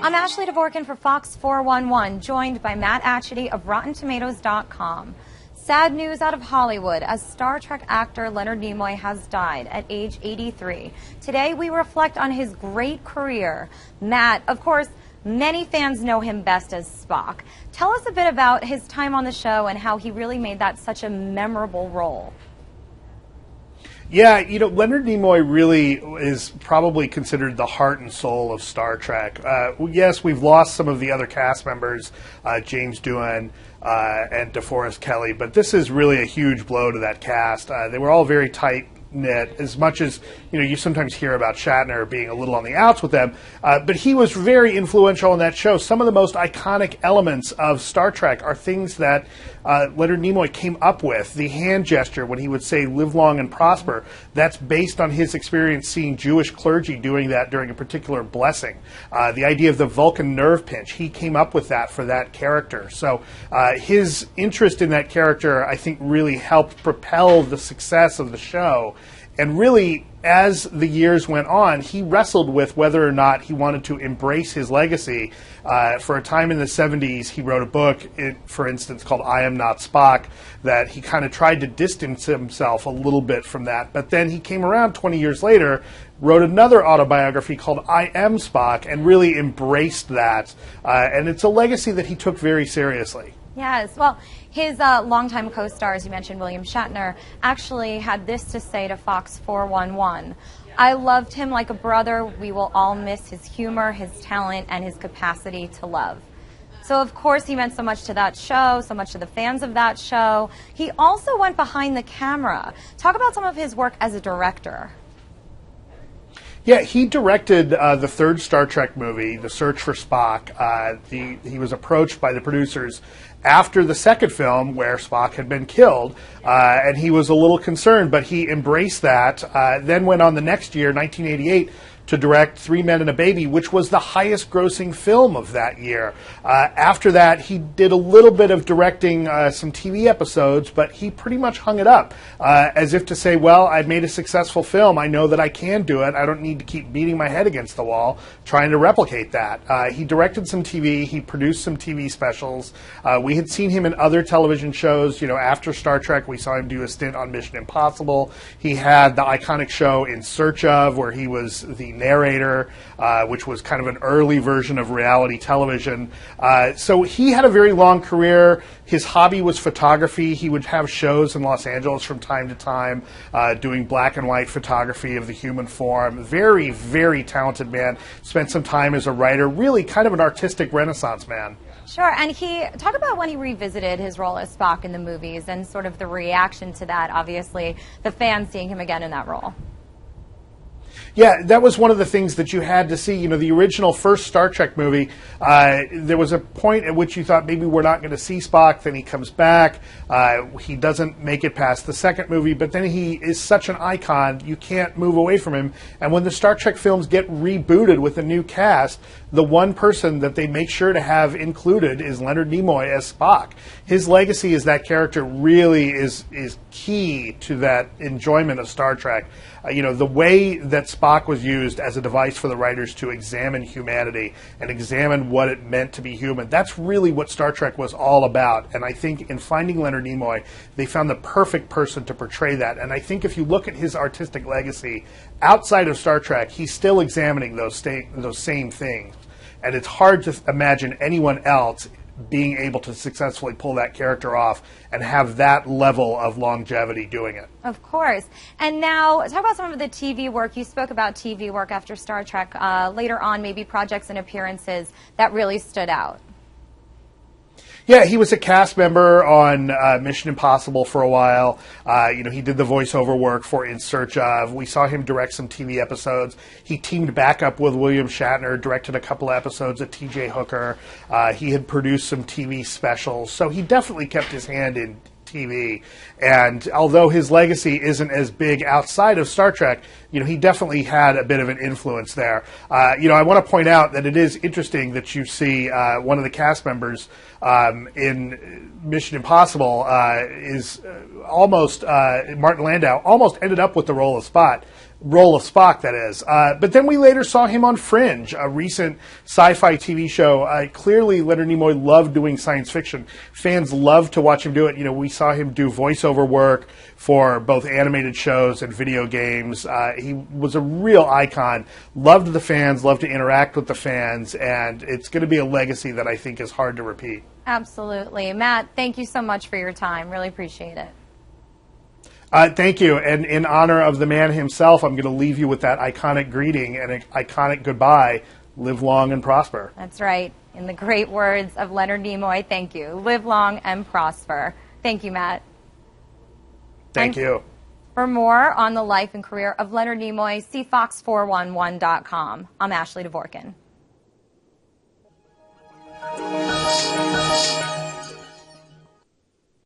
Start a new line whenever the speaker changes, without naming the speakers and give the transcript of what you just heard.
I'm Ashley Dvorkin for Fox 411, joined by Matt Atchity of RottenTomatoes.com. Sad news out of Hollywood as Star Trek actor Leonard Nimoy has died at age 83. Today we reflect on his great career. Matt, of course, many fans know him best as Spock. Tell us a bit about his time on the show and how he really made that such a memorable role.
Yeah, Leonard Nimoy really is probably considered the heart and soul of Star Trek. Yes, we've lost some of the other cast members, James Doohan and DeForest Kelley, but this is really a huge blow to that cast. They were all very tight-knit, as much as, you sometimes hear about Shatner being a little on the outs with them, but he was very influential in that show. Some of the most iconic elements of Star Trek are things that Leonard Nimoy came up with. The hand gesture when he would say, "Live long and prosper," that's based on his experience seeing Jewish clergy doing that during a particular blessing. The idea of the Vulcan nerve pinch, he came up with that for that character. So his interest in that character, I think, really helped propel the success of the show. And really, as the years went on, he wrestled with whether or not he wanted to embrace his legacy. For a time in the 70s, he wrote a book, for instance, called I Am Not Spock, that he kind of tried to distance himself a little bit from that. But then he came around 20 years later, wrote another autobiography called I Am Spock, and really embraced that. And it's a legacy that he took very seriously.
Yes, well, his longtime co-star, as you mentioned, William Shatner, actually had this to say to Fox 411. "I loved him like a brother. We will all miss his humor, his talent, and his capacity to love." So, of course, he meant so much to that show, so much to the fans of that show. He also went behind the camera. Talk about some of his work as a director.
Yeah, he directed the third Star Trek movie, The Search for Spock. He was approached by the producers after the second film where Spock had been killed, and he was a little concerned, but he embraced that, then went on the next year, 1988, to direct Three Men and a Baby, which was the highest grossing film of that year. After that, he did a little bit of directing some TV episodes, but he pretty much hung it up, as if to say, well, I've made a successful film. I know that I can do it. I don't need to keep beating my head against the wall trying to replicate that. He directed some TV. He produced some TV specials. We had seen him in other television shows. After Star Trek, we saw him do a stint on Mission Impossible. He had the iconic show In Search Of, where he was the narrator, which was kind of an early version of reality television. So he had a very long career. His hobby was photography. He would have shows in Los Angeles from time to time, doing black and white photography of the human form. Very, very talented man. Spent some time as a writer. Really kind of an artistic renaissance man.
Sure, and talk about when he revisited his role as Spock in the movies and sort of the reaction to that, obviously, the fans seeing him again in that role.
Yeah, that was one of the things that you had to see. The original first Star Trek movie, there was a point at which you thought maybe we're not going to see Spock. Then he comes back. He doesn't make it past the second movie, but then he is such an icon, you can't move away from him. And when the Star Trek films get rebooted with a new cast, the one person that they make sure to have included is Leonard Nimoy as Spock. His legacy as that character really is key to that enjoyment of Star Trek. The way that Spock was used as a device for the writers to examine humanity and examine what it meant to be human, that's really what Star Trek was all about. And I think in finding Leonard Nimoy, they found the perfect person to portray that. And I think if you look at his artistic legacy outside of Star Trek, he's still examining those same things. And it's hard to imagine anyone else being able to successfully pull that character off and have that level of longevity doing it.
Of course. And now, talk about some of the TV work. You spoke about TV work after Star Trek. Later on, maybe projects and appearances that really stood out.
Yeah, he was a cast member on Mission Impossible for a while. He did the voiceover work for In Search Of. We saw him direct some TV episodes. He teamed back up with William Shatner, directed a couple episodes of T.J. Hooker. He had produced some TV specials. So he definitely kept his hand in TV. And although his legacy isn't as big outside of Star Trek, he definitely had a bit of an influence there. I want to point out that it is interesting that you see one of the cast members in Mission Impossible is almost Martin Landau almost ended up with the role of Spock, that is. But then we later saw him on Fringe, a recent sci-fi TV show. Clearly, Leonard Nimoy loved doing science fiction. Fans love to watch him do it. You know, we saw him do voiceover work for both animated shows and video games. He was a real icon. Loved the fans, loved to interact with the fans, and it's going to be a legacy that I think is hard to repeat.
Absolutely. Matt, thank you so much for your time. Really appreciate it.
Thank you. And in honor of the man himself, I'm going to leave you with that iconic greeting and an iconic goodbye. Live long and prosper.
That's right. In the great words of Leonard Nimoy, thank you. Live long and prosper. Thank you, Matt.
Thank you.
For more on the life and career of Leonard Nimoy, see fox411.com. I'm Ashley Dvorkin.